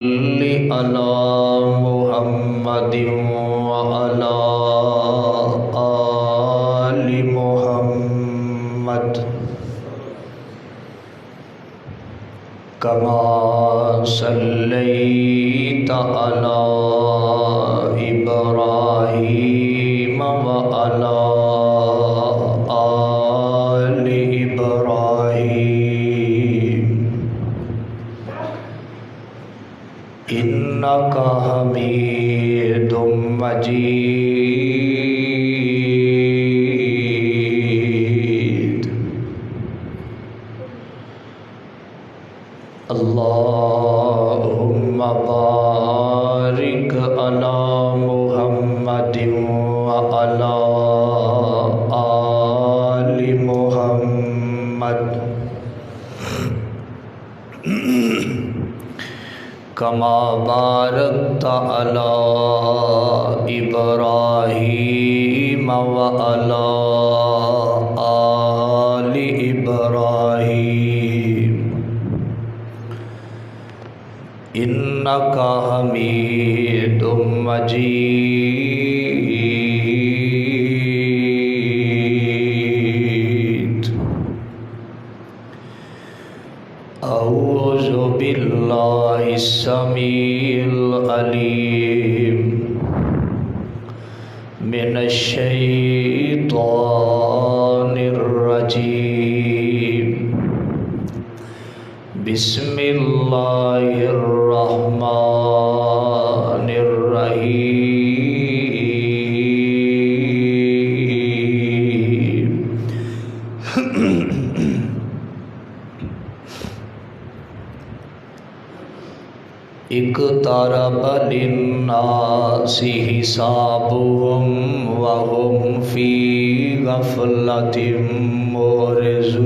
صل علی محمد وعلی آل محمد کما صلیت علی ابراہیم وعلی آل ابراہیم انک حمید مجید اللہم بارک علی محمد وعلی آل محمد کما بارکت علی ابراہیم وعلی آل ابراہیم انک حمید مجید اعوذ باللہ السمیع العلیم من الشیطان الرجیم بسم اللہ الرحمن الرحیم اقترب للناس حسابهم وهم في غفلة معرضون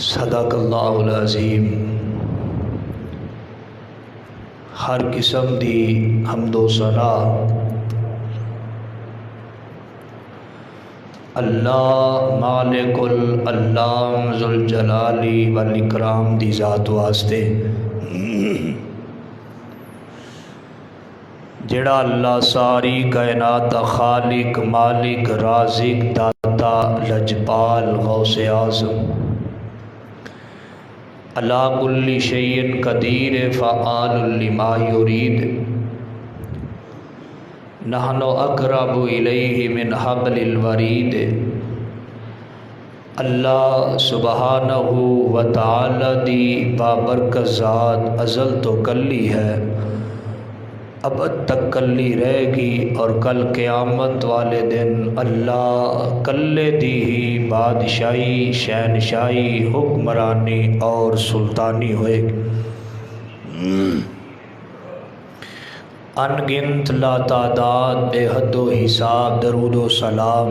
صدق اللہ العظیم۔ ہر قسم دی حمد و ثنا اللہ مالک العلام ذوالجلال والاکرام دی ذات واسطے جڑا اللہ ساری کائنات دا خالق مالک رازق داتا لجپال غوث اعظم علی کل شیء قدیر فعال لما یرید نحن اقرب الیہ من حبل الورید۔ اللہ سبحانہ وتعالی دی بابرکت ذات ازل تو کلی ہے، ابد تک کلی رہے گی، اور کل قیامت والے دن اللہ کلے دی ہی بادشاہی شہنشاہی حکمرانی اور سلطانی ہوئے گی۔ ان گنت لا تعداد بے حد و حساب درود و سلام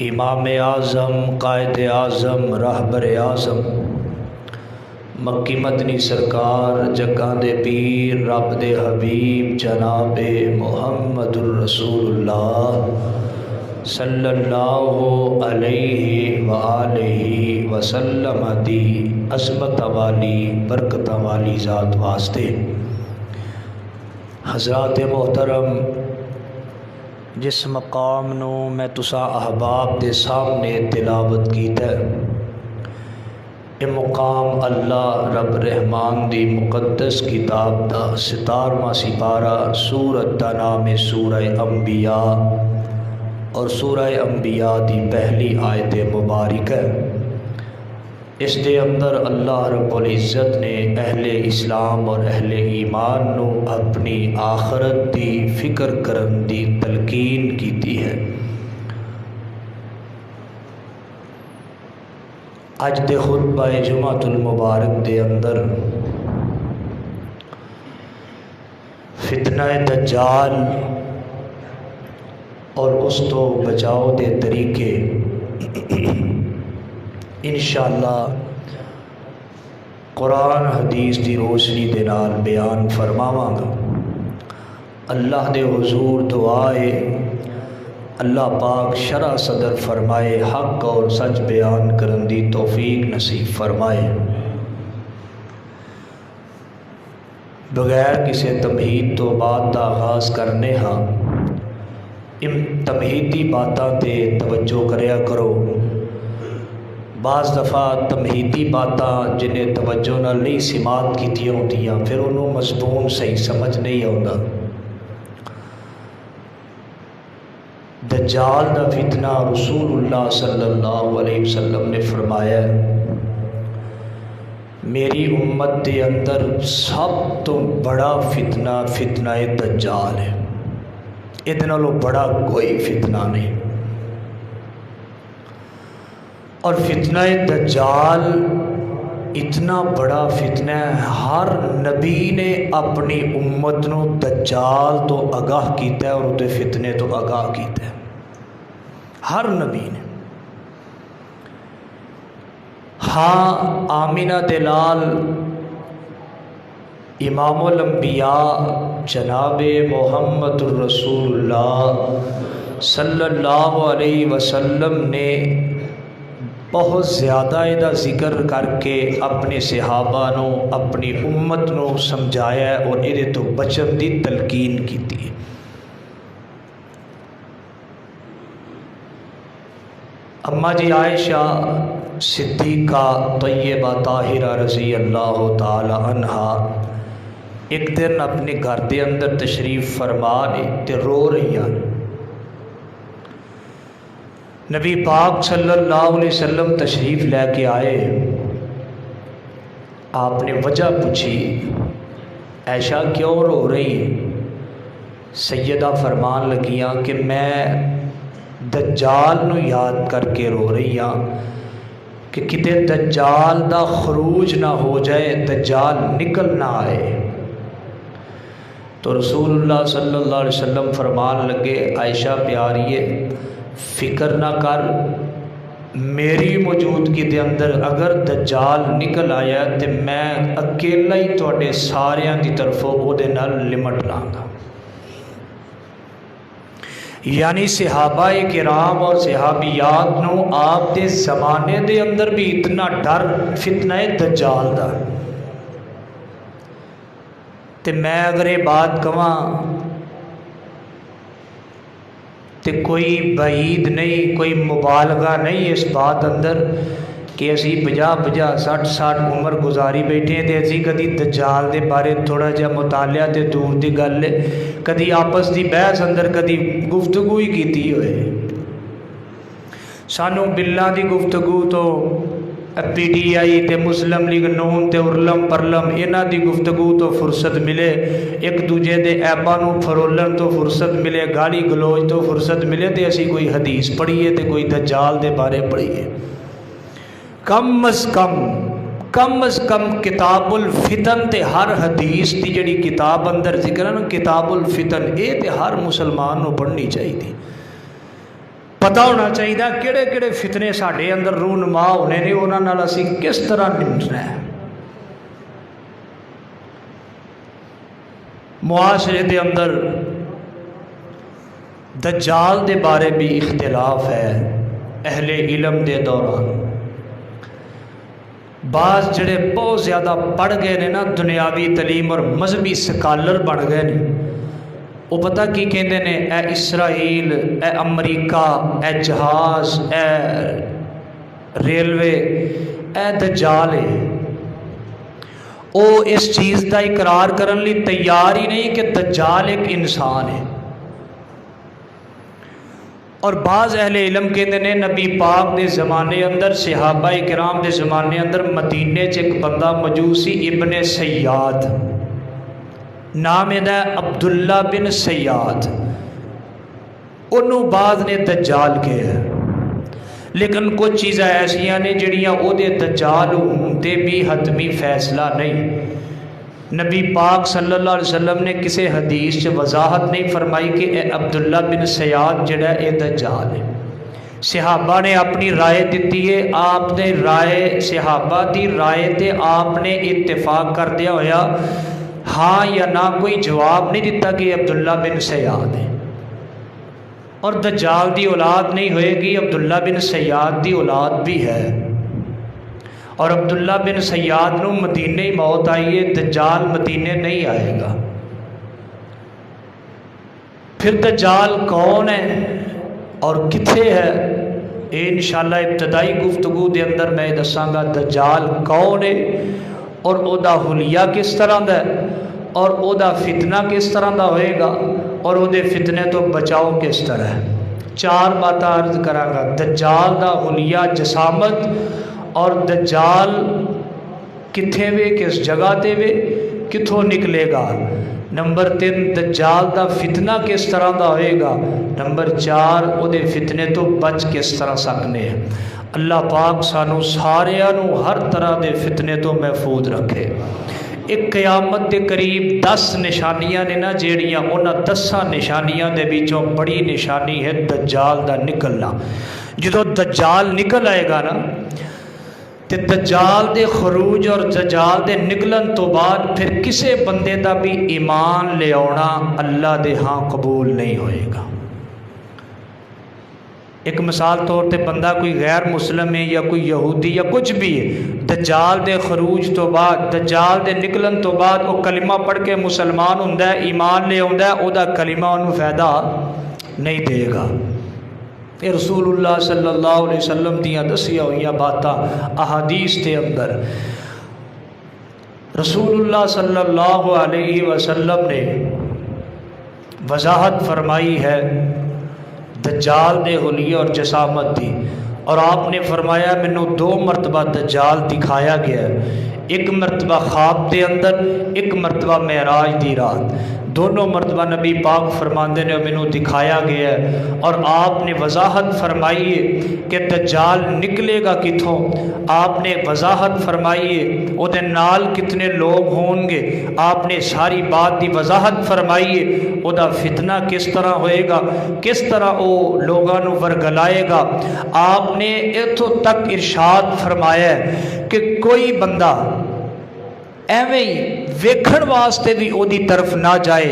امام اعظم قائد اعظم رہبر اعظم مکی مدنی سرکار جگاں دے پیر رب دے حبیب جناب محمد الرسول اللہ صلی اللہ علیہ وآلہ وسلم دی عظمت والی برکت والی ذات واسطے۔ حضرات محترم، جس مقام نو میں تسا احباب دے سامنے تلاوت کیتا ہے، یہ مقام اللہ رب رحمان دی مقدس کتاب دا 17واں سپارہ سورت دا نام سورہ انبیاء اور سورہ انبیاء دی پہلی آیت مبارک ہے۔ اس دے اندر اللہ رب العزت نے اہل اسلام اور اہل ایمان نو اپنی آخرت دی فکر کرن دی تلقین کیتی ہے۔ اج دے خطبہ جمعۃ المبارک دے اندر فتنہ دجال اور اس تو بچاؤ دے طریقے انشاءاللہ قرآن حدیث دی روشنی دے نال بیان فرماواں گا۔ اللہ دے حضور دعا ہے اللہ پاک شرح صدر فرمائے، حق اور سچ بیان کرن دی توفیق نصیب فرمائے۔ بغیر کسی تمہید تو بات دا آغاز کرنے ہاں، ان تمہیدی باتاں تے توجہ کریا کرو۔ بعض دفعہ تمہیدی باتاں جنہیں توجہ نال نہیں سماعت کیتیاں ہوندیاں، پھر انہوں مضمون صحیح سمجھ نہیں آتا۔ دجال دا فتنہ رسول اللہ صلی اللہ علیہ وسلم نے فرمایا میری امت دے اندر سب تو بڑا فتنہ فتنہ دجال ہے، ادھے نالوں بڑا کوئی فتنہ نہیں۔ اور فتنہ دجال اتنا بڑا فتنہ ہے، ہر نبی نے اپنی امت نو دجال تو آگاہ کیتا ہے اور اُتے فتنے تو آگاہ کیتا ہے، ہر نبی نے۔ ہاں آمینہ دلال امام الانبیاء جناب محمد الرسول اللہ صلی اللہ علیہ وسلم نے بہت زیادہ دا ذکر کر کے اپنے صحابہ نو اپنی امت نو سمجھایا اور یہ تو بچن دی تلقین کی تھی۔ اماں جی عائشہ صدیقہ طیبہ طاہرہ رضی اللہ تعالی عنہا ایک دن اپنے گھر دے اندر تشریف فرما تے رو رہی ہیں۔ نبی پاک صلی اللہ علیہ وسلم تشریف لے کے آئے، آپ نے وجہ پوچھی، عائشہ کیوں رو رہی؟ سیدہ فرمان لگیاں کہ میں دجال نو یاد کر کے رو رہی ہاں کہ کتے دجال دا خروج نہ ہو جائے، دجال نکل نہ آئے۔ تو رسول اللہ صلی اللہ علیہ وسلم فرمان لگے، عائشہ پیاریے فکر نہ کر، میری موجودگی دے اندر اگر دجال نکل آیا تو میں اکیلا ہی تواڈے ساریاں دی طرفوں او دے نال لمٹ لاں گا۔ یعنی صحابہ کرام اور صحابیات نو آپ دے زمانے دے اندر بھی اتنا ڈر فتنہ دجال دا، تے میں اگر یہ بات کہاں تے کوئی بعید نہیں، کوئی مبالغہ نہیں اس بات اندر کہ اسی 50 60 عمر گزاری بیٹھے تے اسی کدی دجال دے بارے تھوڑا جا مطالعہ تے دور دی گل ہے، کدی آپس دی بحث اندر کدی گفتگو ہی کیتی ہوئے۔ سانو بلا دی گفتگو تو پی ٹی آئی تے مسلم لیگ نون تے ارلم پرلم انہاں دی گفتگو تو فرصت ملے، ایک دوجے دے عیباں نو فرولن تو فرصت ملے، گالی گلوچ تو فرصت ملے تے اسی کوئی حدیث پڑھیے تے کوئی دجال دے بارے پڑھیے۔ کم از کم کتاب الفتن تے ہر حدیث دی جڑی کتاب اندر ذکر ہے نا کتاب الفتن، اے تے ہر مسلمان نو پڑھنی چاہیے، پتہ ہونا چاہیے کہڑے کہڑے فتنے ساڈے اندر رونما ہونے نے، انہاں نال اسی کس طرح نمٹنا ہے۔ معاشرے دے اندر دجال دے بارے بھی اختلاف ہے اہل علم دے دوران۔ بعض جڑے بہت زیادہ پڑھ گئے نے نا، دنیاوی تعلیم اور مذہبی سکالر بن گئے نے، وہ پتہ کی کہندے نے اے اسرائیل، اے امریکہ، اے جہاز، اے ریلوے، اے دجال ہے۔ وہ اس چیز کا اقرار کرن لی تیار ہی نہیں کہ دجال ایک انسان ہے۔ اور بعض اہل علم کہتے ہیں نبی پاک دے زمانے اندر، صحابہ کرام دے زمانے اندر مدینے چ ایک بندہ موجود سی، ابن سیاد، نام ہے عبداللہ بن سیاد، انہوں بعد نے دجال کہا ہے، لیکن کچھ چیزیں ایسیاں نے جڑیاں او دے دجال ہوندے بھی حتمی فیصلہ نہیں۔ نبی پاک صلی اللہ علیہ وسلم نے کسی حدیث سے وضاحت نہیں فرمائی کہ اے عبداللہ بن سیاد جڑا اے دجال ہے۔ صحابہ نے اپنی رائے دیتی ہے، آپ نے رائے صحابہ دی رائے تے آپ نے اتفاق کر دیا ہویا ہاں یا نہ، کوئی جواب نہیں دیتا کہ عبداللہ بن سیاد ہے۔ اور دجال دی اولاد نہیں ہوئے گی، عبداللہ بن سیاد دی اولاد بھی ہے، اور عبداللہ بن سیاد نو مدینے ہی موت آئی ہے، دجال مدینے نہیں آئے گا۔ پھر دجال کون ہے اور کتھے ہے، یہ انشاءاللہ ابتدائی گفتگو دے اندر میں دساں گا۔ دجال کون ہے اور او دا حلیہ کس طرح دا ہے، اور او دا فتنہ کس طرح دا ہوئے گا، اور او دے فتنے تو بچاؤ کس طرح ہے۔ 4 باتاں عرض کراں گا۔ دجال دا حلیہ جسامت، اور دجال کتھے وے، کس جگہ تے وے، کتھوں نکلے گا۔ نمبر 3 دجال دا فتنہ کس طرح دا ہوئے گا۔ نمبر 4 او دے فتنے تو بچ کس طرح سکنے ہیں۔ اللہ پاک سانو ساریانو ہر طرح دے فتنے تو محفوظ رکھے۔ ایک قیامت دے قریب 10 نشانیاں نے نا جیڑیاں، انہاں 10 نشانیاں دے بیچوں بڑی نشانی ہے دجال دا نکلنا۔ جدو دجال نکل آئے گا نا، تے دجال دے خروج اور دجال دے نکلن تو بعد پھر کسے بندے دا بھی ایمان لے آنا اللہ دے ہاں قبول نہیں ہوئے گا۔ ایک مثال طور تے بندہ کوئی غیر مسلم ہے یا کوئی یہودی یا کچھ بھی ہے، دجال دے خروج تو بعد، دجال دے نکلن تو بعد وہ کلمہ پڑھ کے مسلمان ہوندا ہے، ایمان لے آوندا ہے، او دا کلمہ انہوں فائدہ نہیں دے گا۔ یہ رسول اللہ صلی اللہ علیہ وسلم دیاں دسیاں ہوئیاں باتاں احادیث کے اندر۔ رسول اللہ صلی اللہ علیہ وسلم نے وضاحت فرمائی ہے دجال دے حلیہ اور جسامت دی، اور آپ نے فرمایا مینوں 2 مرتبہ دجال دکھایا گیا ہے، ایک مرتبہ خواب دے اندر، ایک مرتبہ معراج دی رات۔ دونوں مرتبہ نبی پاک فرماندے نے مینوں دکھایا گیا ہے، اور آپ نے وضاحت فرمائی ہے کہ دجال نکلے گا کتھوں، آپ نے وضاحت فرمائی ہے او دے نال کتنے لوگ ہون گے، آپ نے ساری بات دی وضاحت فرمائی ہے، او دا فتنہ کس طرح ہوئے گا، کس طرح او لوگاں نو ورگلائے گا۔ آپ نے اتھوں تک ارشاد فرمایا ہے کہ کوئی بندہ ایویں ہی ویکھن واسطے بھی او دی طرف نہ جائے،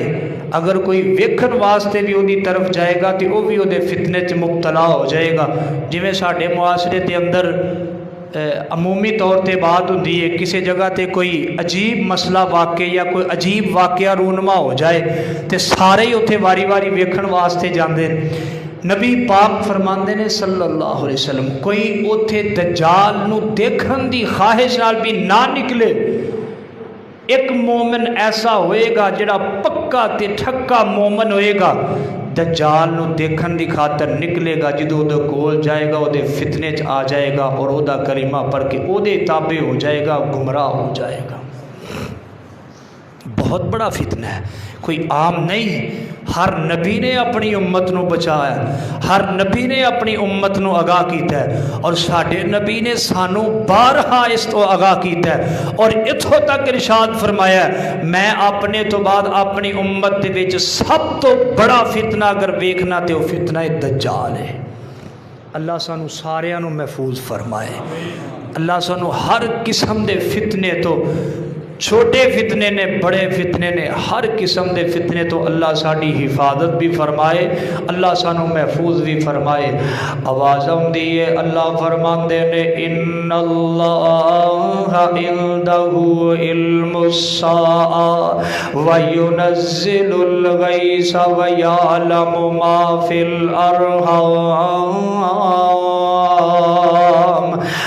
اگر کوئی ویکھن واسطے بھی او دی طرف جائے گا تو وہ بھی او دے فتنے چ مبتلا ہو جائے گا۔ جویں ساڈے معاشرے دے اندر عمومی طور تے بات ہوندی ہے، کسی جگہ تے کوئی عجیب مسئلہ واقع یا کوئی عجیب واقعہ رونما ہو جائے تے سارے ہی اتنے واری واری ویکھن واسطے جاندے۔ نبی پاک فرماندے نے صلی اللہ علیہ وسلم کوئی اوتھے دجال نو دیکھن دی خواہش نال بھی نہ نکلے، ایک مومن ایسا ہوئے گا جڑا پکا تے ٹھکا مومن ہوئے گا، دجال نو دیکھن دی خاطر نکلے گا، جدو دے کول جائے گا او دے فتنے چ آ جائے گا اور او دا کلمہ پڑھ کے او دے تابع ہو جائے گا، گمراہ ہو جائے گا۔ بہت بڑا فتنہ ہے، کوئی عام نہیں۔ ہر نبی نے اپنی امت نو بچایا، ہر نبی نے اپنی امت نو آگاہ کیتا ہے، اور ساڈے نبی نے سانو بارہا اس تو آگاہ کیتا ہے، اور اتھوں تک ارشاد فرمایا ہے میں اپنے تو بعد اپنی امت دے وچ سب تو بڑا فتنہ اگر ویکھنا تے وہ فتنہ دجال ہے۔ اللہ سانو ساریاں نو محفوظ فرمائے، اللہ سانو ہر قسم دے فتنے تو، چھوٹے فتنے نے، بڑے فتنے نے، ہر قسم دے فتنے تو اللہ ساڑی حفاظت بھی فرمائے، اللہ سانو محفوظ بھی فرمائے۔ آواز دیئے اللہ فرماندے نے ان اللہ عندہ علم الساعہ وینزل الغیث ویعلم ما فی الارحام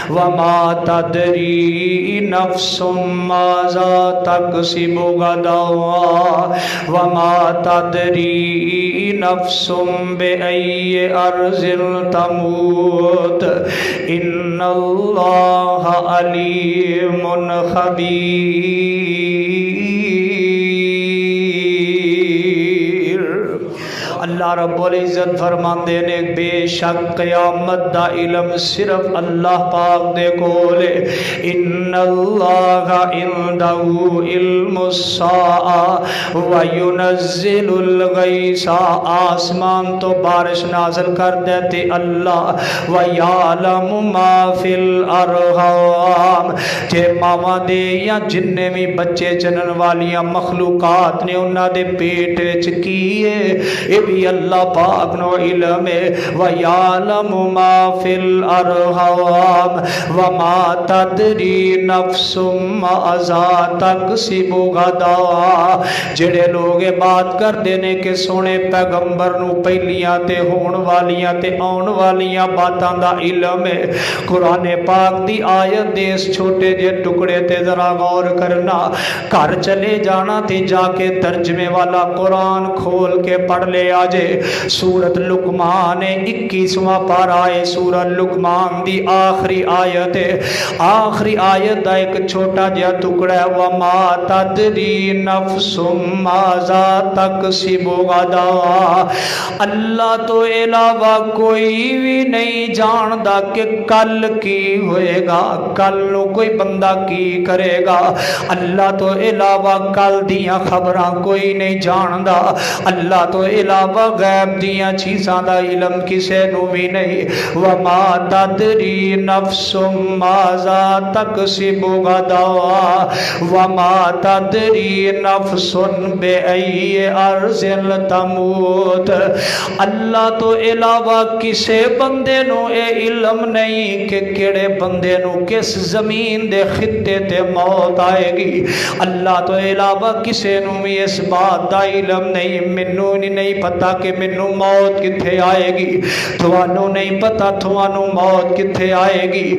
وما تدری نفس ماذا تکسب غدا وما تدری نفس بأی ارض تموت ان اللہ علیم خبیر۔ اللہ رب العزت فرماندے نے بے شک قیامت دا علم صرف اللہ پاک دے کولے، ان اللہ عندہ علم الساعہ وینزل الغیث، آسمان تو بارش نازل کر دیتے اللہ، ویعلم ما فی الارحام، جے ماما دے یا جننے بھی بچے جنن والیاں مخلوقات نے انہاں دے پیٹ وچ کیے، یہ بھی اللہ پاک نو علم ہے وَيَعْلَمُ مَا فِي الْأَرْحَامِ وَمَا تَدْرِي نَفْسٌ مَاذَا تَكْسِبُ غَدًا۔ جڑے لوگ بات کردے نے کہ سونے پیغمبر نو پہلیاں تے ہون والیاں تے آن والیاں باتاں دا علم ہے، قرآن پاک دی آیت دے اس چھوٹے جے ٹکڑے تے ذرا غور کرنا، گھر چلے جانا تے جا کے ترجمے والا قرآن کھول کے پڑھ لے آجے۔ سورت لقمان 21واں پارہ ہے، سورت لقمان دی آخری آیت ہے، آخری آیت دا ایک چھوٹا جہا ٹکڑا ہے وَمَا تَدْرِي نَفْسٌ مَاذَا تَكْسِبُ غَدًا۔ اللہ تو علاوہ کوئی بھی نہیں جاندا کہ کل کی ہوئے گا، کل نو کوئی بندہ کی کرے گا۔ اللہ تو علاوہ کل دیاں خبراں کوئی نہیں جاندا، اللہ تو علاوہ غیب دیاں چیزاں دا علم کسے نو بھی نہیں۔ وَمَا تَدْرِي نَفْسٌ مَاذَا تَكْسِبُ غَدًا وَمَا تَدْرِي نَفْسٌ بِأَيِّ أَرْضٍ تَمُوتُ۔ اللہ تو علاوہ کسے بندے نو اے علم نہیں کہ کیڑے بندے نو کس زمین دے خطے تے موت آئے گی۔ اللہ تو علاوہ کسے نو بھی اس بات دا علم نہیں، منو نہیں پتا کہ منو موت کتھے آئے گی، تھوانو نہیں پتا تھوانو موت کتھے آئے گی،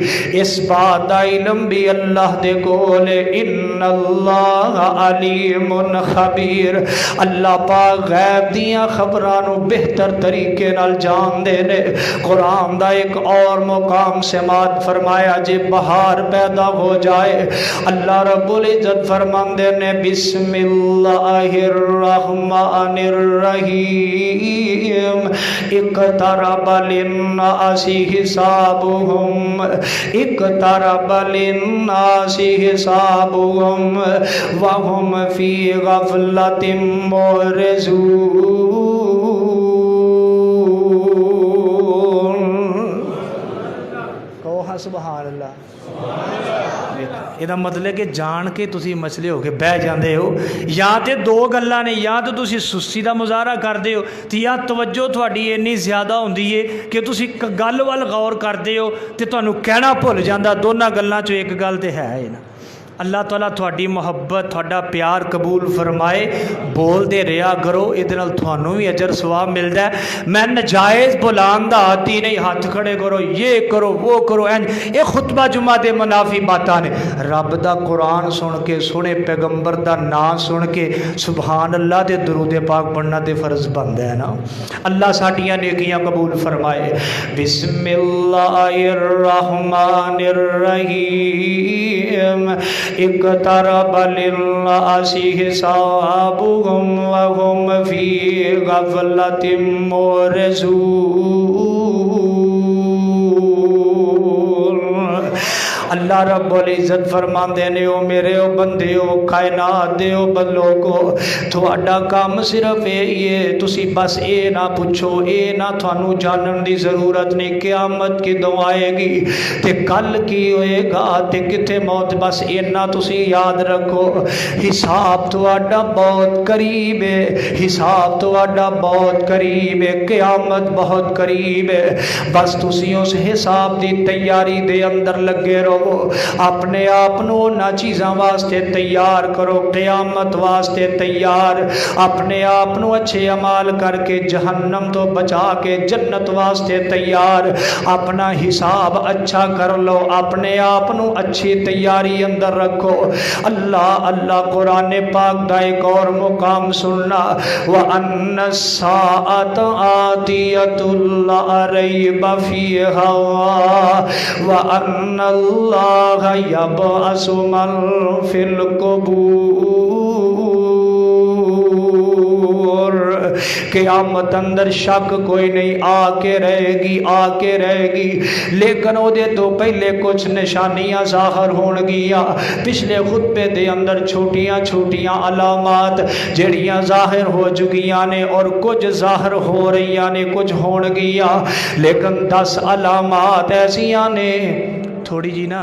اس بات دا علم بھی اللہ دے کولے۔ ان اللہ علیم خبیر، اللہ پاک غیب دیاں خبرانو بہتر طریقے نال جان دے نے۔ قرآن دا ایک اور مقام سماعت فرمایا جے بہار پیدا ہو جائے، اللہ رب العزت فرماندے نے بسم اللہ الرحمن الرحیم اقترب للناس حسابهم اقترب للناس حسابهم وهم فی غفلۃ معرضون۔ سبحان اللہ۔ یہ مطلب کہ جان کے تسی مسئلے ہو کے بہ جاندے ہو، یا تے دو گلاں نے، یا تو تسی سستی دا مظاہرہ کردے ہو تے یا توجہ تہاڈی اتنی زیادہ ہوندی ہے کہ تسی گل وال غور کردے ہو تے تانوں کہنا بھول جاندا۔ دونوں گلاں چوں ایک گل تے ہے نا۔ اللہ تعالیٰ تھوڑی محبت تھوڑا پیار قبول فرمائے، بول دے رہا کرو، ادھر نال تھانوں بھی اجر ثواب ملتا ہے۔ میں نجائز بلان دا آتی نہیں، ہاتھ کھڑے کرو، یہ کرو وہ کرو، یہ خطبہ جمعہ دے منافی باتاں نے۔ رب دا قرآن سن کے، سنے پیغمبر دا نام سن کے سبحان اللہ دے درود پاک پڑھنا دے فرض بندا ہے نا۔ اللہ ساڈیاں نیکیاں قبول فرمائے۔ بسم اللہ الرحمن الرحیم اقترب للناس حسابهم وهم في غفلة معرضون۔ اللہ رب العزت فرماندے نے او میرے او بندے او کائنات دے او بندوں کو تھوڑا کام صرف یہ تسی بس اے نہ پوچھو، اے نہ تھانوں جانن دی ضرورت نہیں قیامت کی دو آئے گی تے کل کی ہوئے گا تے کتے موت، بس اینا تسی یاد رکھو حساب تھوڑا بہت قریب ہے، حساب تھوڑا بہت قریب ہے، قیامت بہت قریب ہے۔ بس تسی اس حساب دی تیاری دے اندر لگے رہو، اپنے آپنو نہ چیزاں واسطے تیار کرو، قیامت واسطے تیار، اپنے آپنو اچھے عمال کر کے جہنم تو بچا کے جنت واسطے تیار، اپنا حساب اچھا کر لو، اپنے آپنو اچھی تیاری اندر رکھو۔ اللہ اللہ قرآن پاک دا ایک اور مقام سننا وَأَنَّ السَّاعَةَ آتِيَةٌ لَا رَيْبَ فِيهَا وَأَنَّ اللَّهَ يَبْعَثُ مَن فِي الْقُبُورِ۔ قیامت اندر شک کوئی نہیں، آ کے رہے گی، آ کے رہے گی، لیکن او دے تو پہلے کچھ نشانیاں ظاہر ہون گیا۔ پچھلے خطبے دے اندر چھوٹیاں چھوٹیاں علامات جڑیاں ظاہر ہو چکیاں نے اور کچھ ظاہر ہو رہیاں نے، کچھ ہون گیا، لیکن 10 علامات ایسیاں نے، تھوڑی جی نا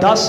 10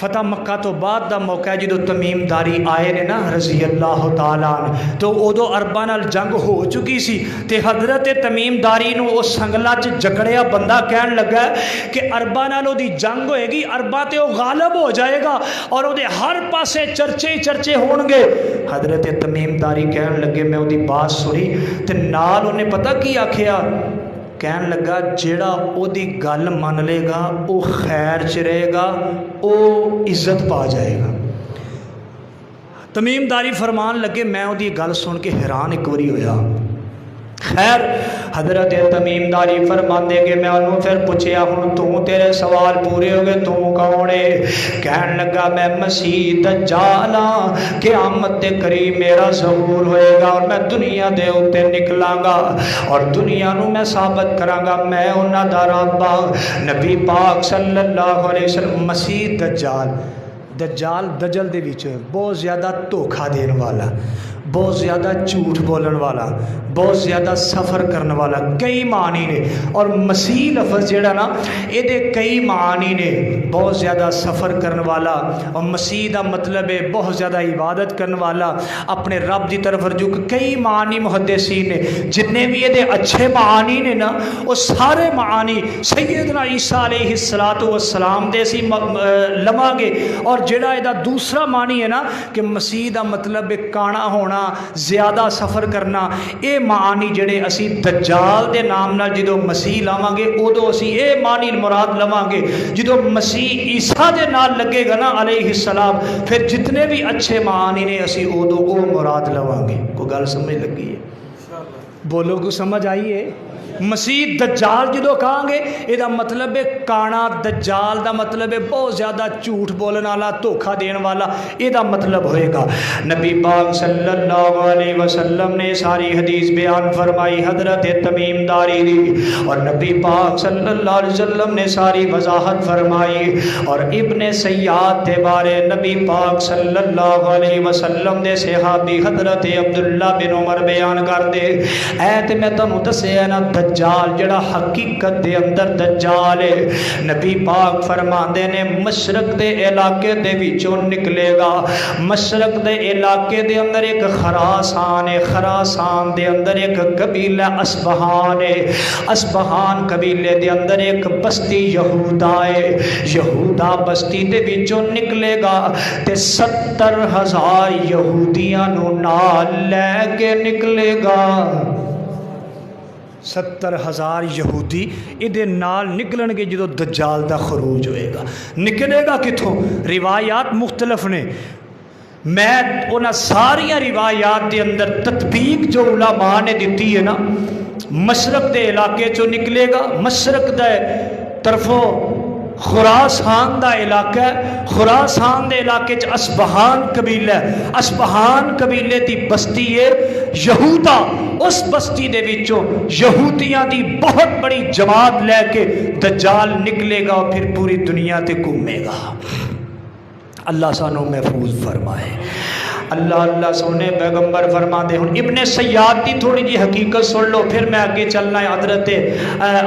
فتح مکہ تو بعد دا موقع ہے جدو تمیم داری آئے نے نا رضی اللہ تعالیٰ عنہ، تو ادو عرباں نال جنگ ہو چکی سی تے حضرت تمیم داری نو اس سنگلا چ جکڑیا بندہ کہن لگا کہ عرباں نال او دی جنگ ہوئے گی، عرباں تے او غالب ہو جائے گا اور او دے ہر پاسے چرچے ہی چرچے ہون گے۔ حضرت تمیم داری کہن لگے میں او دی بات سنی تے نال انہیں پتہ کی آکھیا، کہن لگا جیڑا او دی گل من لے گا او خیر چ رہے گا، او عزت پا جائے گا۔ تمیم داری فرمان لگے میں او دی گل سن کے حیران ایک واری ہویا۔ خیر حضرت تمیم داری فرمان دے گے میں انہوں پھر پوچھیا ہوں تو تیرے سوال پورے ہو گئے، تو کون ہے؟ کہن لگا میں مسیح دجال ہاں، قیامت دے قریب میرا ظہور ہوئے گا اور میں دنیا دے اوتے نکلاں گا اور دنیا نو میں ثابت کراں گا میں انہاں دا رب ہاں۔ نبی پاک صلی اللہ علیہ وسلم مسیح دجال، دجال دجل دے وچ بہت زیادہ دھوکھا دین والا، بہت زیادہ جھوٹ بولن والا، بہت زیادہ سفر کرنے والا، کئی معنی نے۔ اور مسیح لفظ جیڑا نا یہ دے کئی معنی نے، بہت زیادہ سفر کرنے والا، اور مسیح دا مطلب ہے بہت زیادہ عبادت کرنے والا، اپنے رب دی طرف رجوع۔ کئی معنی محدثین نے جتنے بھی یہ دے اچھے معنی نے نا وہ سارے معنی سیدنا عیسیٰ علیہ السلام دے سی لواں گے۔ اور جیڑا یہ دا دوسرا معنی ہے نا کہ مسیح دا مطلب کانا ہونا، زیادہ سفر کرنا، اے معنی جڑے اسی دجال دے نام نال جدو مسیح لاواں گے ادو اسی اے معنی مراد لواں گے۔ جدو مسیح عیسیٰ دے نال لگے گا نا علیہ السلام، پھر جتنے بھی اچھے معنی نے اسی ادو او مراد لواں گے۔ کوئی گل سمجھ لگی ہے؟ بولو کو سمجھ آئی ہے؟ مسیح دجال جدو کہاں گے یہ دا مطلب ہے کانا، دجال دا مطلب ہے بہت زیادہ جھوٹ بولن والا، دھوکھا دین والا، یہ دا مطلب ہوئے گا۔ نبی پاک صلی اللہ علیہ وسلم نے ساری حدیث بیان فرمائی حضرت تمیم داری دی، اور نبی پاک صلی اللہ علیہ وسلم نے ساری وضاحت فرمائی۔ اور ابن سیاد دے بارے نبی پاک صلی اللہ علیہ وسلم دے صحابی حضرت عبداللہ بن عمر بیان کر دے، اے تے میں تانوں دسیا نا دجال جڑا حقیقت دے اندر دجال ہے، نبی پاک فرماندے نے مشرق دے علاقے دے وچوں نکلے گا۔ مشرق دے علاقے دے اندر ایک خراسان ہے، خراسان دے اندر ایک قبیلہ اسبہان ہے، اسبہان قبیلے دے اندر ایک بستی یہودا ہے، یہودا بستی دے وچوں نکلے گا تے 70,000 یہودیاں نو نال لے کے نکلے گا۔ 70,000 یہودی ادھے نال نکلن گے جدو دجال دا خروج ہوئے گا۔ نکلے گا کتھوں؟ روایات مختلف نے، میں انہاں ساریاں روایات دے اندر تطبیق جو علماء نے دیتی ہے نا، مشرق دے علاقے چو نکلے گا، مشرق دے طرفوں خراسان دا علاقہ ہے، خراسان دے علاقے چ اسبہان قبیلہ ہے، اسبہان قبیلے دی بستی ہے یہودا، اس بستی دے وچوں یہودیاں دی بہت بڑی جماعت لے کے دجال نکلے گا اور پھر پوری دنیا تے گھومے گا۔ اللہ سانو محفوظ فرمائے۔ اللہ سونے پیغمبر فرما دے۔ ہن ابن سیاد کی تھوڑی جی حقیقت سن لو پھر میں آگے چلنا ہے۔ حضرت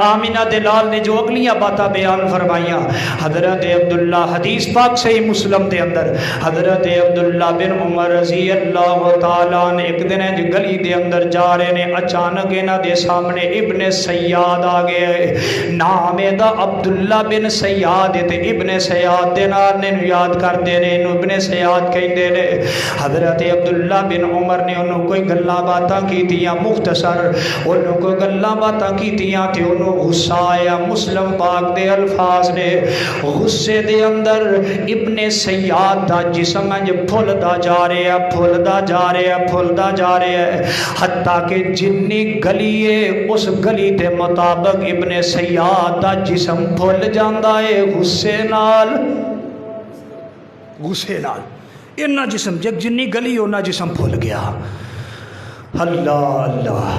آمینہ دلال نے جو اگلیاں باتیں بیان فرمائیاں، حضرت عبداللہ حدیث پاک صحیح مسلم دے اندر حضرت عبداللہ بن عمر رضی اللہ تعالیٰ نے ایک دن گلی دے اندر جا رہے نے، اچانک انہاں دے سامنے ابن سیاد آ گئے، نام دا عبداللہ بن سیاد تے ابن سیاد دے نام نے یاد کر دے نے، ابن سیاد کہندے نے۔ حضرت عبداللہ بن عمر نے انہوں کوئی گلاں باتاں کیتیاں، مختصر انہوں کوئی گلاں باتاں کیتیاں تے انہوں غصہ آیا۔ مسلم پاک دے الفاظ نے، غصے دے اندر ابن سیاد دا جسم انج پھلدا جا رہے ہیں، پھلدا جا رہے ہیں، پھلدا جا رہے ہیں، حتیٰ کہ جنی گلی ہے اس گلی دے مطابق ابن سیاد دا جسم پھل جاندا ہے غصے نال، غصے نال اتنا جسم جگ جنی گلی اونا جسم پھول گیا۔ اللہ اللہ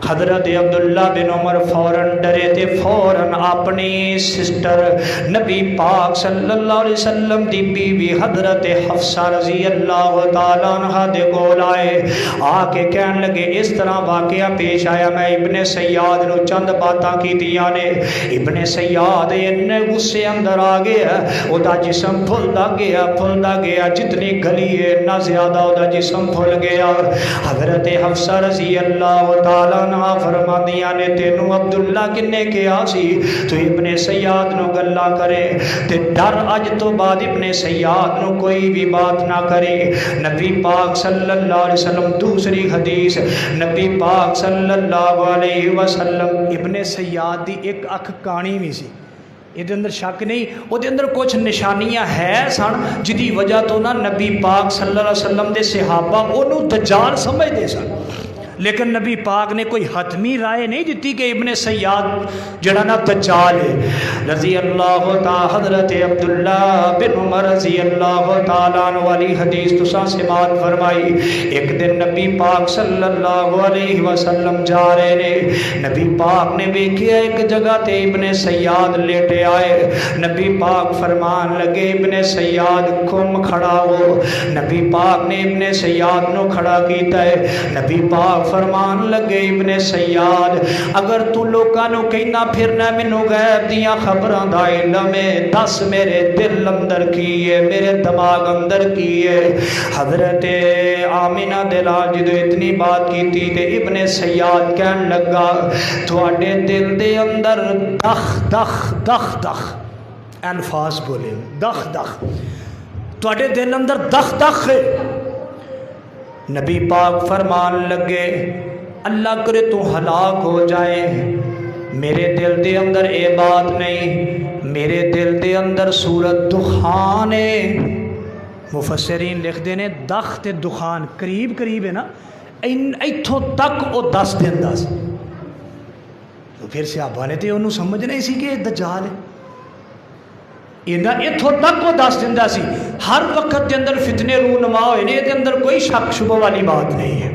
حضرت عبداللہ بن عمر فوراً ڈرے تے فوراً اپنی سسٹر نبی پاک صلی اللہ علیہ وسلم دی بیوی حضرت حفصہ رضی اللہ تعالیٰ عنہ دے کول آئے، آ کے کہن لگے اس طرح واقعہ پیش آیا، میں ابن سیاد نو چند باتاں کیتیاں نے، ابن سیاد انہیں غصے اندر آ گیا، او دا جسم پھلدا گیا جتنی گلی ہے نہ زیادہ او دا جسم پھل گیا۔ حضرت حفصہ رضی اللہ تعالیٰ عنہ فرماندیاں نے تینوں عبداللہ کنے کیا سی تو ابن سیاد نو گلا کرے تے ڈر اج تو بعد ابن سیاد نو کوئی بھی بات نہ کرے۔ نبی پاک صلی اللہ علیہ وسلم دوسری حدیث نبی پاک صلی اللہ علیہ وسلم ابن سیاد دی ایک اکھ کانی نہیں سی، یہ اندر شک نہیں، وہ اندر کچھ نشانیاں ہے سن جدی وجہ تو نا نبی پاک صلی اللہ علیہ وسلم دے صحابہ انہوں دجال سمجھ دے سن، لیکن نبی پاک نے کوئی حتمی رائے نہیں دیتی کہ ابن سیاد جڑا نا دجال ہے۔ رضی اللہ تعالی حضرت عبداللہ بن عمر رضی اللہ تعالیٰ عنہ والی حدیث تساں سماعت فرمائی، ایک دن نبی پاک صلی اللہ علیہ وسلم جا رہے نے، نبی پاک نے دیکھا ایک جگہ تے ابن سیاد لیٹے آئے، نبی پاک فرمان لگے ابن سیاد کم کھڑا ہو، نبی پاک نے ابن سیاد نو کھڑا کیتا ہے، نبی پاک فرمان لگے ابن سیاد اگر تو لوکاں نو کہنا پھرنا مینوں غیب دیاں خبراں دا علم ہے، دس میرے دل اندر کی ہے، میرے دماغ اندر کی ہے۔ حضرت آمینہ دلال جدو اتنی بات کی تھی تے ابن سیاد کہن لگا تواڈے دل دے اندر دخ دخ دخ دخ الفاظ بولے دخ دخ، تواڈے دل اندر دخ دخ ہے۔ نبی پاک فرمان لگے اللہ کرے تو ہلاک ہو جائے، میرے دل دے اندر اے بات نہیں، میرے دل دے اندر سورت دخان ہے۔ مفسرین لکھ دینے دخ تے دخان قریب قریب ہے نا، ایتھوں تک او دس دیندا سی، تو پھر صحابہ نے تے انہوں سمجھ نہیں سی کہ دجال ہے، اتھوں تک وہ دس دیندا سی۔ ہر وقت دے اندر فتنے رونما ہوئے نے، دے اندر کوئی شک شبہ والی بات نہیں ہے۔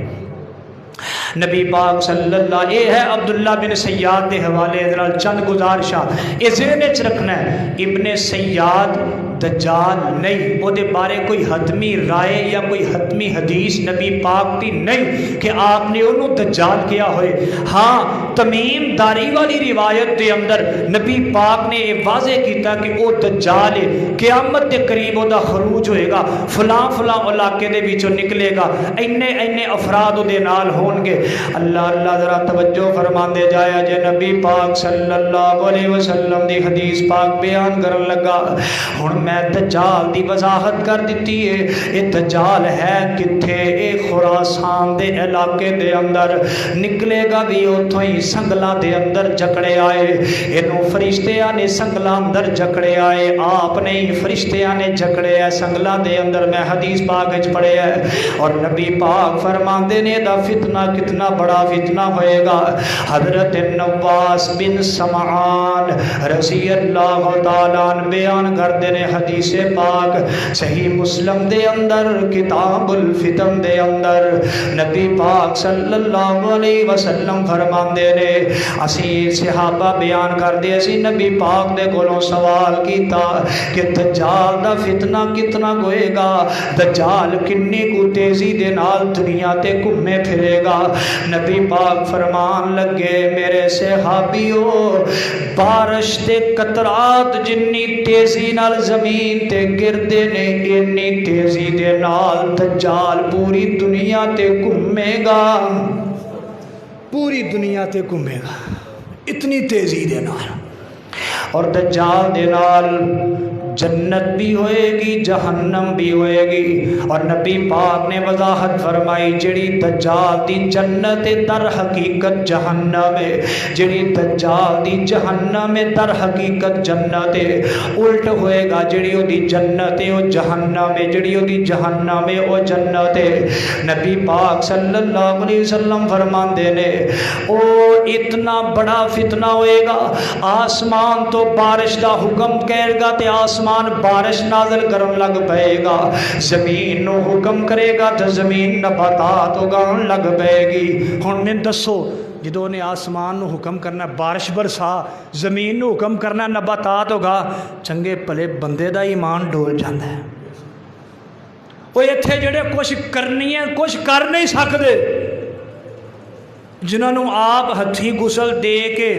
نبی پاک صلی اللہ اے ہے عبداللہ بن سیاد دے حوالے ذرا چند گزارشاں اے ذہن وچ رکھنا ہے، ابن سیاد دجال نہیں، وہ دے بارے کوئی حتمی رائے یا کوئی حتمی حدیث نبی پاک دی نہیں کہ آپ نے انہوں دجال کیا ہوئے۔ ہاں تمیم داری والی روایت دے اندر نبی پاک نے یہ واضح کیتا کہ وہ دجال ہے، قیامت دے قریب وہ دا خروج ہوئے گا، فلاں فلاں علاقے دے بیچوں نکلے گا، اینے افراد دے نال ہون گے۔ اللہ اللہ ذرا توجہ فرمان دے جایا جے نبی پاک صلی اللہ علیہ وسلم دی حدیث پاک بیان کرن لگا، ہن میں دجال دی وضاحت کر دیتی ہے۔ یہ دجال ہے کتھے؟ اے خراسان دے علاقے دے اندر نکلے گا بھی اتھوں ہی سنگلاں دے اندر جکڑے آئے، انہوں فرشتیاں نے سنگلاں اندر جکڑے آئے، آپ نے ہی فرشتیاں نے جکڑے آئے سنگلاں دے اندر، میں حدیث پاک وچ پڑھے ہے۔ اور نبی پاک فرماندے نے دا فتنہ کتنا بڑا فتنہ ہوئے گا۔ حضرت نواس بن سمعان رضی اللہ تعالیٰ عنہ بیان کردے نے حدیث پاک صحیح مسلم دے اندر کتاب الفتن دے اندر نبی پاک صلی اللہ علیہ وسلم فرماندے نے، اسی صحابہ بیان کردے اسی نبی پاک دے کولوں سوال کیتا کہ دجال دا فتنہ کتنا ہوئے گا، دجال کنی کو تیزی دے نال دنیا تے گھومے پھرے گا۔ نبی پاک فرمان لگے میرے صحابیو، بارش دے قطرات جنی تیزی نال زمین تے گردے نے، انی تیزی دے نال دجال پوری دنیا تے گھومے گا، پوری دنیا تے گھومے گا اتنی تیزی دے نال۔ اور دجال دے نال جنت بھی ہوئے گی جہنم بھی ہوئے گی، اور نبی پاک نے وضاحت فرمائی جڑی دجال دی جنت در حقیقت جہنم ہے، جڑی دجال دی جہنم در حقیقت جنت ہے، الٹ ہوئے گا جڑی او دی جنت ہے وہ جہنم ہے، جڑی او دی جہنم ہے وہ جنت ہے۔ نبی پاک صلی اللہ علیہ وسلم فرماندے نے او اتنا بڑا فتنہ ہوئے گا، آسمان تو بارش دا حکم کرے گا تے آسمان بارش نازل کرن لگ پئے گا، زمین نو حکم کرے گا تو زمین نباتات اگان لگ پئے گی۔ ہن میں دسو جدوں نے آسمان نو حکم کرنا بارش برسا، زمین نو حکم کرنا نباتات ہوگا، چنگے پلے بندے دا ایمان ڈول جاندہ ہے۔ وہ اتھے جڑے کچھ کرنی ہے کچھ کر نہیں سکتے، جنہوں آپ ہتھی غسل دے کے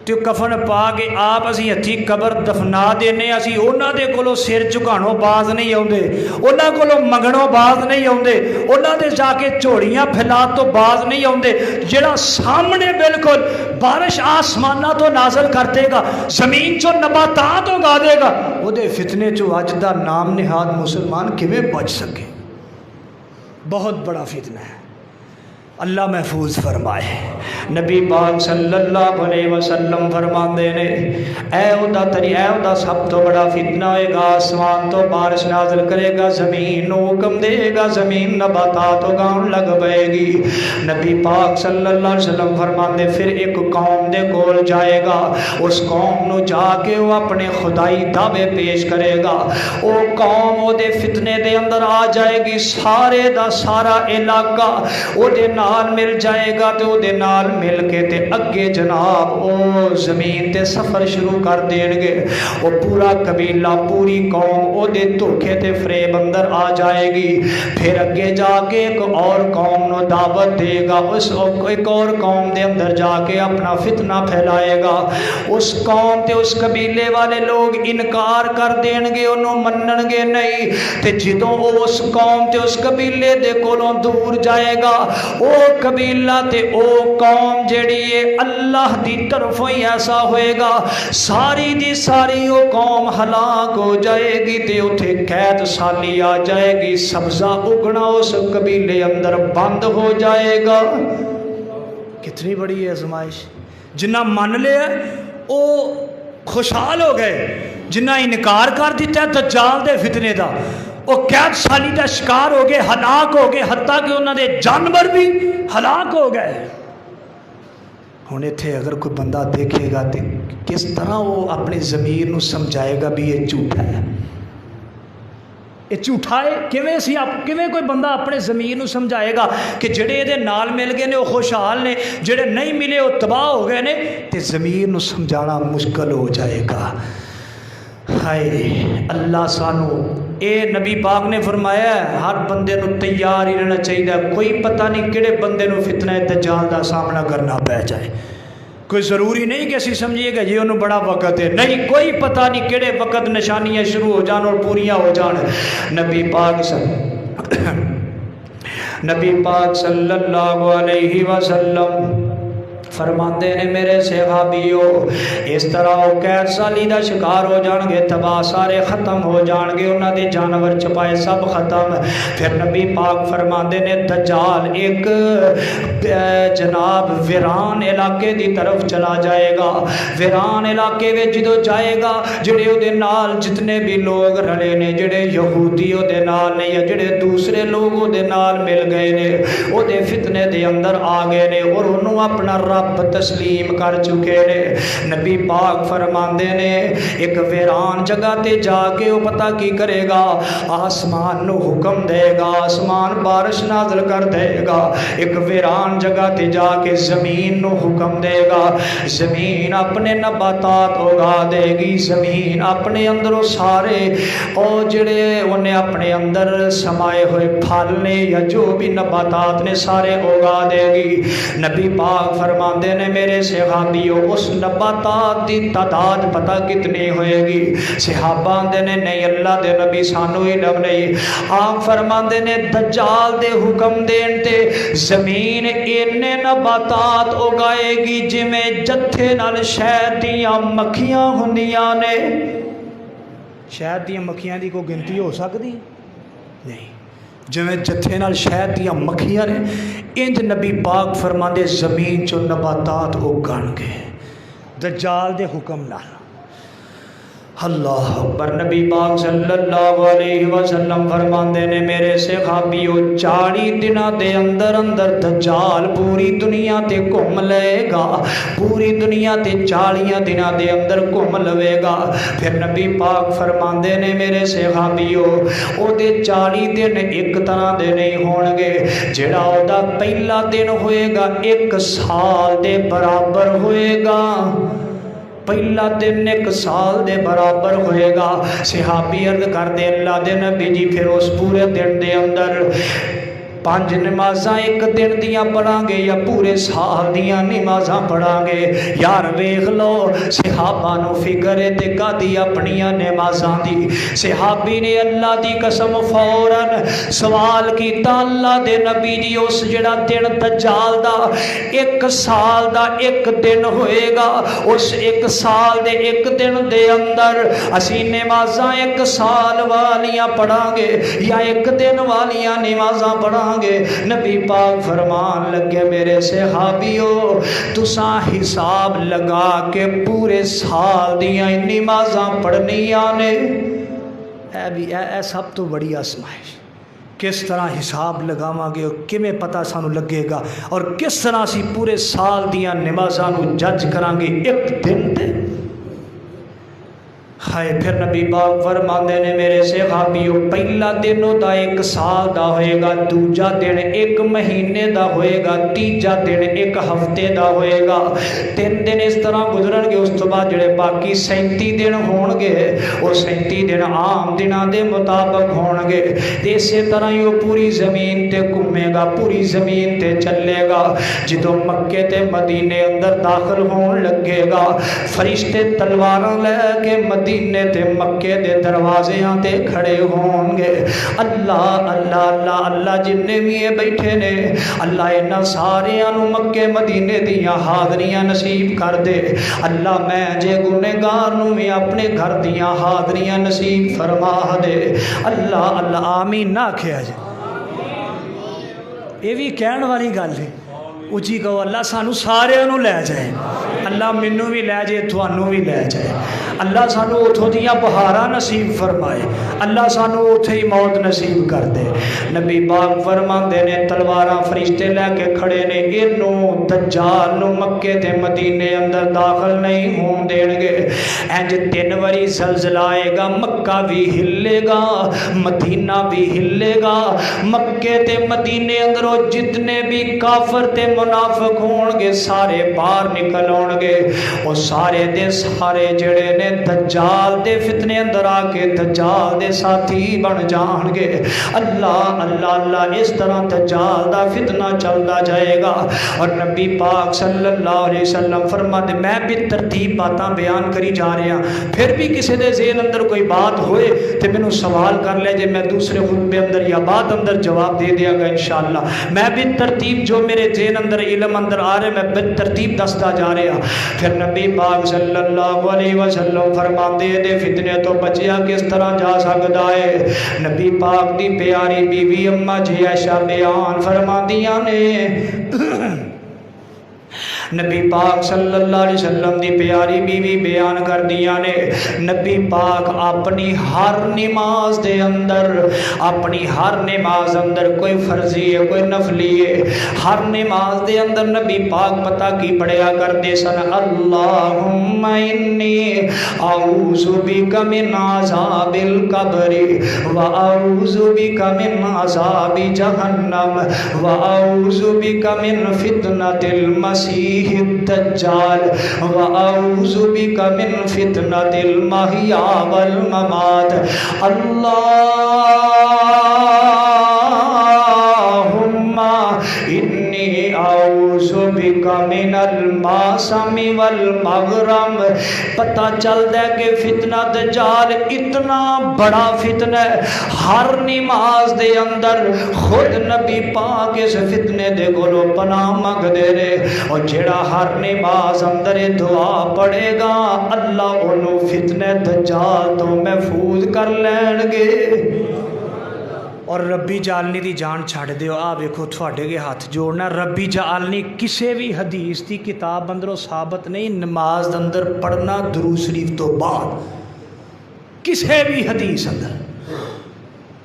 تے کفن پا کے آپ اسی ہتھی قبر دفنا دینے، اسی اونا دے کولو سر جھکانوں باز نہیں آوندے، اونا کولو منگنوں باز نہیں آوندے، اونا دے جا کے جھوڑیاں پھیلا تو باز نہیں آوندے۔ جڑا سامنے بالکل بارش آسمانہ تو نازل کر دے گا، زمین چو نباتات اگا دے گا، وہ دے فتنے چو اج دا نام نہاد مسلمان کیویں بچ سکے؟ بہت بڑا فتنہ ہے، اللہ محفوظ فرمائے۔ نبی پاک صلی اللہ علیہ وسلم فرماندے نے اے دا سب تو بڑا فتنہ ہوئے گا، آسمان تو بارش نازل کرے گا، زمین نو حکم دے گا، زمین نباتات اگاؤن لگ پائے گی۔ نبی پاک صلی اللہ علیہ وسلم فرماندے پھر ایک قوم دے کول جائے گا، اس قوم نو جا کے وہ اپنے خدائی دعوے پیش کرے گا، وہ قوم وہ دے فتنے دے اندر آ جائے گی، سارے دا سارا علاقہ وہ دے نال مل جائے گا، تے وہ دے نال مل کے تے اگے جناب او زمین تے سفر شروع کر دین گے، وہ پورا قبیلہ پوری قوم او دے دھوکے تے فریب اندر آ جائے گی۔ پھر اگے جا کے ایک اور قوم نو دعوت دے گا، اس ایک اور قوم دے اندر جا کے اپنا فتنہ پھیلائے گا، اس قوم تے اس قبیلے والے لوگ انکار کر دین گے، انہوں منن گے نہیں، تے جدوں اس قوم تے اس قبیلے دے کولوں دور جائے گا، او قبیلہ تے او قوم جیڑی ہے اللہ دی طرف ہی ایسا ہوئے گا، ساری دی ساری او قوم ہلاک ہو جائے گی، تے اتھے قید سالی آ جائے گی، سبزہ اگنا اس قبیلے اندر بند ہو جائے گا۔ کتنی بڑی ہے آزمائش! جنہ من لے او خوشحال ہو گئے، جنہ انکار کر دیتا ہے دجال دے فتنے دا، وہ قید سالی دا شکار ہو گئے، ہلاک ہو گئے، حتیٰ کہ انہوں نے جانور بھی ہلاک ہو گئے۔ ہونے تھے اگر کوئی بندہ دیکھے گا تو کس طرح وہ اپنی ضمیر نو سمجھائے گا بھی یہ جھوٹا ہے، یہ جھوٹا ہے؟ کیویں کوئی بندہ اپنے ضمیر نو سمجھائے گا کہ جڑے یہ نال مل گئے نے وہ خوشحال نے، جڑے نہیں ملے وہ تباہ ہو گئے نے، تے ضمیر نو سمجھانا مشکل ہو جائے گا۔ ہائے اللہ سانو اے نبی پاک نے فرمایا ہے ہر بندے نو تیار ہی رہنا چاہیے، کوئی پتہ نہیں کہڑے بندے نو فتنہ دجال دا سامنا کرنا پہ جائے، کوئی ضروری نہیں کہ اسی سمجھیے گا یہ انہوں بڑا وقت ہے، نہیں، کوئی پتہ نہیں کہڑے وقت نشانیاں شروع ہو جان اور پوریاں ہو جان۔ نبی پاک صلی اللہ علیہ وسلم فرماتے ہیں میرے صحابیوں اس طرح وہ قید سالی دا شکار ہو جان گے، تباہ سارے ختم ہو جان گے، انہاں دے جانور چپائے سب ختم۔ پھر نبی پاک فرماتے ہیں دجال ایک جناب ویران علاقے دی طرف چلا جائے گا، ویران علاقے میں جدو جائے گا جڑے او دے نال جتنے بھی لوگ رلے نے، جڑے یہودی او دے نال نے یا جڑے دوسرے لوگ او دے نال مل گئے نے، او دے فتنے دے اندر آ گئے نے اور انہوں اپنا رب تسلیم کر چکے نے۔ نبی پاک فرماندے نے ایک ویران جگہ تے جا کے وہ پتہ کی کرے گا، آسمان نو حکم دے گا، آسمان بارش نازل کر دے گا، ایک ویران جگہ تے جا کے زمین نو حکم دے گا، زمین اپنے نباتات اگا دے گی، زمین اپنے اندروں سارے اور جڑے انہیں اپنے اندر سمائے ہوئے پھل نے یا جو بھی نباتات نے سارے اگا دے گی۔ نبی پاک فرماندے نے میرے صحابیوں اس نباتات دی تعداد پتہ کتنی ہوئے گی؟ صحابہ دے نے نہیں اللہ دے نبی سانو علم نہیں، آپ فرماندے نے دجال دے حکم دین تے زمین اینے نباتات اگائے گی جویں جتھے نال شہد دیاں مکھیاں ہوندیاں نے۔ شہد دیاں مکھیاں دی کوئی گنتی ہو سکتی نہیں، جویں جتھے نال شہد دیاں مکھیاں نے انج نبی پاک فرماندے زمین چو نباتات اگان گے دجال دے حکم نال۔ اللہ اکبر۔ نبی پاک صلی اللہ علیہ وسلم فرماندے نے میرے صحابیو 40 دنوں دے اندر اندر دجال پوری دنیا تے گھوم لے گا، پوری دنیا تے 40 دنوں دے اندر گھوم لوے گا۔ پھر نبی پاک فرماندے نے میرے صحابیو او دے 40 دن ایک طرح دے نہیں ہون گے، جڑا او دا پہلا دن ہوئے گا 1 سال دے برابر ہوئے گا، پہلا دن 1 سال دے برابر ہوئے گا۔ صحابی عرض کر دے اللہ دے نبی جی پھر اس پورے دن دے اندر 5 نمازاں ایک دن دیاں پڑھاں گے یا پورے سال دیاں نمازاں پڑھاں گے؟ یار ویکھ لو صحابہ نو فکر تے کدی اپنیاں نمازاں دی۔ صحابی نے اللہ دی قسم فوراً سوال کیتا اللہ دے نبی جی اس جڑا دن دجال دا 1 سال دا 1 دن ہوئے گا، اس 1 سال دے 1 دن دے اندر اسی نمازاں 1 سال والیاں پڑھاں گے یا 1 دن والیاں نمازاں پڑھاں گے؟ نبی پاک فرمان لگے میرے صحابیو تساں حساب لگا کے پورے سال دیاں نمازاں پڑھنیاں نے۔ اے سب تو بڑی آزمائش، کس طرح حساب لگاواں گے، کیویں پتہ سانو لگے گا، اور کس طرح اسی پورے سال دیاں نمازاں نو جج کران گے 1 دن تے؟ ہائے پھر نبی پاک فرماندے نے میرے صحابیو پہلا دن دا 1 سال دا ہوئے گا، دوجا دن 1 مہینے دا ہوئے گا، تیجا دن 1 ہفتے دا ہوئے گا، 3 دن اس طرح گزرن گے، اس تو بعد جڑے باقی 37 دن ہون گے وہ 37 دن عام دنوں دے مطابق ہون گے۔ اسی طرح ہی وہ پوری زمین تے گھومے گا، پوری زمین تے چلے گا۔ جدوں مکے تے مدینے اندر داخل ہون لگے گا فرشتے تلواراں لے کے مدینے تے مکے دے دروازیاں تے کھڑے ہون گے۔ اللہ اللہ اللہ اللہ جننے بھی یہ بیٹھے نے اللہ انہاں ساریاں نو مکے مدینے دیاں حاضریاں نصیب کر دے۔ اللہ میں جے گنہگار نو بھی اپنے گھر دیاں حاضریاں نصیب فرما دے۔ اللہ اللہ آمین نہ کہیا جائے، یہ بھی کہن والی گل ہے، اچھی کہو اللہ سانو سارے نو لے جائے، اللہ مینوں بھی لے جائے، تھانوں بھی لے جائے، اللہ سانو اتھوں دیاں بہاراں نصیب فرمائے، اللہ سانو اتھے ہی موت نصیب کر دے۔ نبی پاک فرماندے نے تلواراں فرشتے لے کے کھڑے نے، اینوں دجال نو مکے تے مدینے اندر داخل نہیں ہون دین گے۔ انج 3 واری زلزلہ آئے گا، مکہ بھی ہلے گا، مدینہ بھی ہلے گا، مکے تے مدینے اندر جتنے بھی کافر تے منافق ہون گے سارے باہر نکل آن گے، وہ سارے دے سارے جڑے نے دجال دے فتنے اندر آ کے دجال دے ساتھی بن جان گے۔ اللہ اللہ اللہ اس طرح دجال دا فتنہ چلتا جائے گا۔ اور نبی پاک صلی اللہ علیہ وسلم فرماتے میں بھی ترتیب باتاں بیان کری جا رہے ہیں، پھر بھی کسی دے ذہن اندر کوئی بات ہوئے تو مینوں سوال کر لے جے، میں دوسرے خطبے اندر یا بعد اندر جواب دے دیا گا انشاءاللہ۔ میں بھی ترتیب جو میرے ذہن اندر علم اندر آ رہے میں بھی ترتیب دستا جا رہا۔ پھر نبی پاک صلی اللہ علیہ وسلم فرماندے دے فتنے تو بچیا کس طرح جا سکتا ہے؟ نبی پاک دی پیاری بیوی اماں جی عائشہ بیان فرماندیاں نے، نبی پاک صلی اللہ علیہ وسلم دی پیاری بیوی بیان کر دیا نے، نبی پاک اپنی ہر نماز دے اندر، اپنی ہر نماز اندر کوئی فرضی ہے کوئی نفلی ہے، ہر نماز دے اندر نبی پاک پتہ کی پڑھیا کرتے سن، اللہم انی اعوذ بک من عذاب القبر واعوذ بک من عذاب جہنم واعوذ بک من فتنۃ المسیح الدجال واعوذ بک من فتنۃ المحیا والممات۔ اللہم انی اعوذ بک من الماسم والمغرم۔ پتہ چلتا ہے کہ فتنہ دجال اتنا بڑا فتنہ ہے، ہر نماز دے اندر خود نبی پاک اس فتنے دے کولوں پناہ منگ دے رہے، اور جڑا ہر نماز اندر دعا پڑھے گا اللہ انہوں فتنے دجال تو محفوظ کر لین گے۔ اور ربی جعلنی دی جان چھڑ دیو، آ ویکھو تھوڑے کے ہاتھ جوڑنا، ربی جعلنی کسے بھی حدیث دی کتاب اندروں ثابت نہیں، نماز اندر پڑھنا درود شریف تو بعد کسے بھی حدیث اندر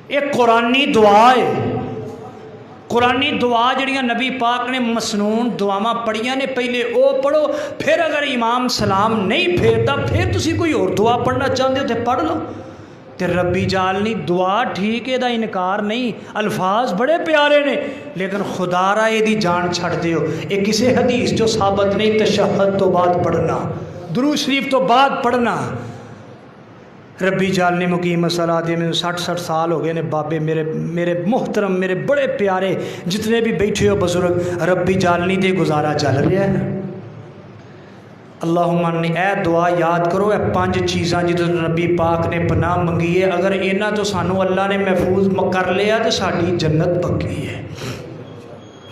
ایک قرآنی دعا ہے، قرآنی دعا جڑیاں نبی پاک نے مسنون دعاواں پڑھیاں نے، پہلے او پڑھو، پھر اگر امام سلام نہیں پھیرتا پھر تسی کوئی اور دعا پڑھنا چاہتے ہو تو پڑھ لو۔ تے ربی جالنی دعا ٹھیک ہے، دا انکار نہیں، الفاظ بڑے پیارے نے، لیکن خدا را یہ دی جان چھڑ دیو، یہ کسی حدیث جو ثابت نہیں۔ تشہد تو بعد پڑھنا، درود شریف تو بعد پڑھنا۔ ربی جالنی مقیم الصلاۃ، میں 60 سال ہو گئے نے بابے میرے محترم، میرے بڑے پیارے جتنے بھی بیٹھے ہو بزرگ، ربی جالنی دے گزارا چل رہا ہے۔ اللہم انی، اے دعا یاد کرو، اے 5 چیزاں جدوں نبی پاک نے پناہ منگی ہے، اگر انہاں تو سانو اللہ نے محفوظ کر لیا تو ساڈی جنت پکی ہے۔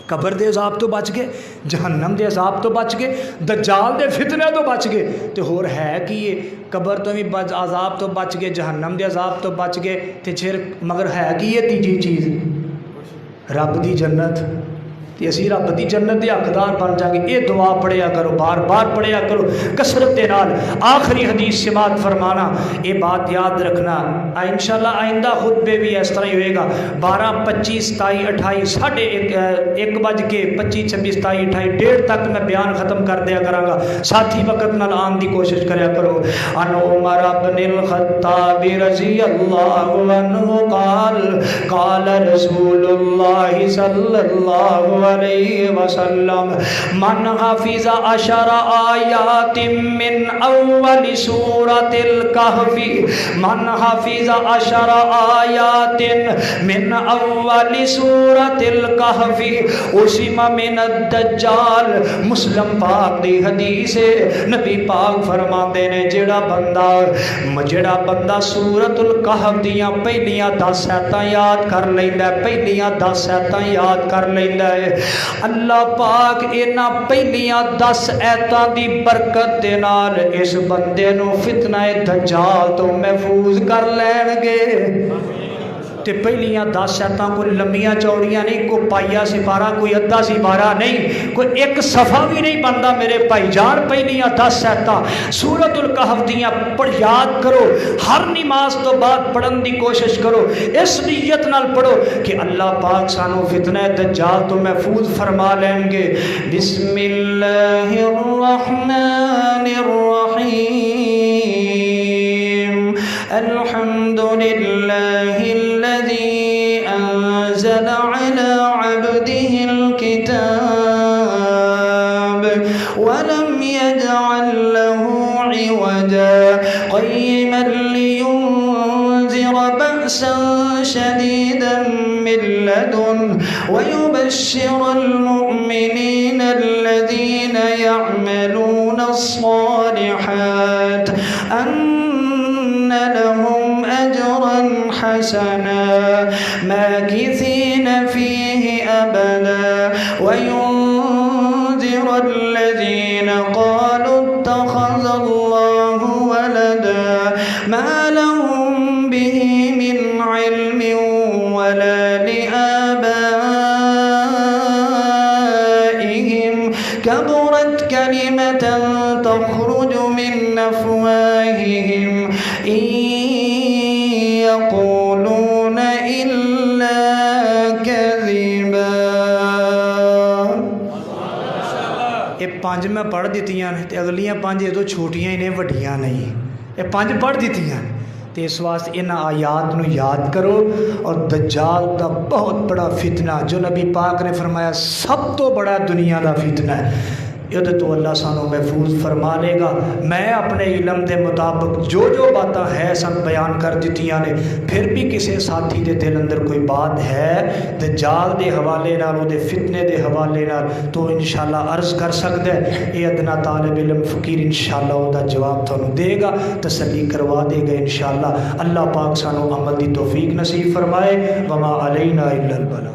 قبر دے عذاب تو بچ گئے، جہنم دے عذاب تو بچ گئے، دجال دے فتنے تو بچ گئے، تو ہور ہے کہ یہ قبر تو بھی عذاب تو بچ گئے، جہنم دے عذاب تو بچ گئے، تے پھر مگر ہے کہ یہ تیجی چیز رب دی جنت، تے اسی رب دی جنت دے حقدار بن جائیں گے۔ یہ دعا پڑھیا کرو، بار بار پڑھیا کرو کثرت دے نال۔ آخری حدیث سماعت فرمانا، یہ بات یاد رکھنا، انشاءاللہ آئندہ خطبے بھی اس طرح ہی ہوئے گا۔ 12، 25، 27، 28، 1:25، 26، 27، 28، 1:30 تک میں بیان ختم کر دیا کراں گا، ساتھی وقت نال آن دی کوشش کریا کرو۔ ان عمر بن الخطاب رضی اللہ عنہ قال قال رسول اللہ صلی اللہ علیہ وسلم من حفظ 10 آیات من اول سورة الكهف، من حفظ 10 آیات من اول سورة الكهف اسم من الدجال۔ مسلم پاک دی حدیث ہے، نبی پاک فرماندے نے جڑا بندہ سورۃ الکہف دیاں پہلیاں 10 آیاتاں یاد کر لیندا ہے، پہلیاں 10 آیاتاں یاد کر لیندا ہے، اللہ پاک انہاں پہلیاں 10 آیاتاں دی برکت دے نال اس بندے نو فتنہ دجال تو محفوظ کر لین گے۔ تے پہلیاں 10 آیاتاں کوئی لمبیاں چوڑیاں نہیں، کوئی پائیا سپارہ، کوئی ادھا سپارہ نہیں، کوئی ایک صفحہ بھی نہیں بنتا میرے بھائی جان۔ پہلیاں 10 آیاتاں سورۃ الکہف دیاں پڑھ یاد کرو، ہر نماز تو بعد پڑھن دی کوشش کرو، اس نیت نال پڑھو کہ اللہ پاک سانو فتنہ دجال تو محفوظ فرما لیں گے۔ بسم اللہ الرحمن الرحیم، الحمد للہ الذي أنزل على عبده الكتاب ولم يجعل له عوجا قيما لينذر بأسا شديدا من لدنه ويبشر المؤمنين الذين يعملون الصالحات أن لهم أجرا حسنا ماكثين فيه أبدا وينذر الذين قالوا اتخذ الله ولدا ما لهم به من علم ولا لآبائهم كبرت كلمة تخرج من أفواههم إن يقولون إلا كذبا۔ یہ 5 میں پڑھ دیتیاں نے، اگلیاں 5 یہ تو چھوٹیاں ہی نے، وڈیاں نہیں، یہ 5 پڑھ دیتیاں نے۔ تو اس واسطے ان آیات نو یاد کرو، اور دجال دا بہت بڑا فتنہ جو نبی پاک نے فرمایا سب تو بڑا دنیا دا فتنہ ہے، یہ تو اللہ سانو محفوظ فرما لے گا۔ میں اپنے علم دے مطابق جو باتاں ہے سن بیان کر دیتیاں نے، پھر بھی کسی ساتھی دے دل اندر کوئی بات ہے دجال دے حوالے نال، او دے فتنے دے حوالے نال، تو انشاءاللہ عرض کر سکتا ہے، یہ ادنا طالب علم فقیر انشاءاللہ او دا جواب تھانوں دے گا، تسلی کروا دے گا انشاءاللہ۔ اللہ پاک سانو عمل دی توفیق نصیب فرمائے۔ وما علینا الا البلاغ۔